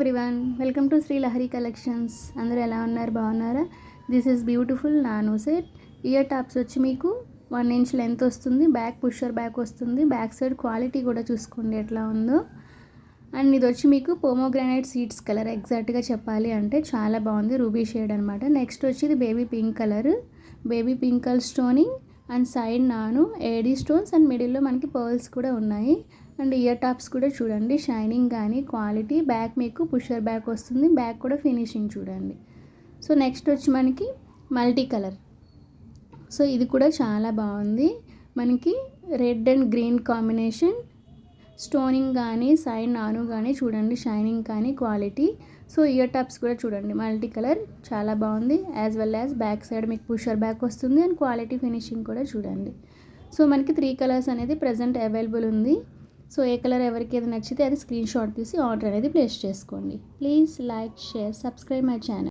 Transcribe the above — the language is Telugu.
Everyone, welcome to Shri Lahari collections. అందరూ ఎలా ఉన్నారు? బాగున్నారా? This is beautiful nano set. Ear tops వచ్చి మీకు 1 ఇంచ్ లెంత్ వస్తుంది. బ్యాక్ పుషర్ బ్యాక్ వస్తుంది. బ్యాక్ సైడ్ క్వాలిటీ కూడా చూసుకోండి ఎట్లా ఉందో. అండ్ ఇది వచ్చి మీకు పోమోగ్రానైట్ సీడ్స్ కలర్, ఎగ్జాక్ట్గా చెప్పాలి అంటే చాలా బాగుంది. రూబీ షేడ్ అనమాట. నెక్స్ట్ వచ్చి ఇది baby pink colour. Baby pink colour stoning and side నాను ఏడీ స్టోన్స్ అండ్ మిడిల్లో మనకి పర్ల్స్ కూడా ఉన్నాయి. అండ్ ఇయర్ టాప్స్ కూడా చూడండి, షైనింగ్ కానీ క్వాలిటీ. బ్యాక్ మీకు పుషర్ బ్యాక్ వస్తుంది. బ్యాక్ కూడా ఫినిషింగ్ చూడండి. సో నెక్స్ట్ వచ్చి మనకి మల్టీ కలర్. సో ఇది కూడా చాలా బాగుంది. మనకి red and green combination. Stoning కానీ సైడ్ నాను కానీ చూడండి, షైనింగ్ కానీ క్వాలిటీ. సో ఇయర్ టాప్స్ కూడా చూడండి, మల్టీ కలర్ చాలా బాగుంది. As well as back side మీకు పుషర్ బ్యాక్ వస్తుంది అండ్ క్వాలిటీ ఫినిషింగ్ కూడా చూడండి. సో మనకి 3 కలర్స్ అనేది ప్రజెంట్ అవైలబుల్ ఉంది. సో ఏ కలర్ ఎవరికి ఏది నచ్చితే అది స్క్రీన్ షాట్ తీసి ఆర్డర్ అనేది ప్లేస్ చేసుకోండి. Please like, share, subscribe my channel.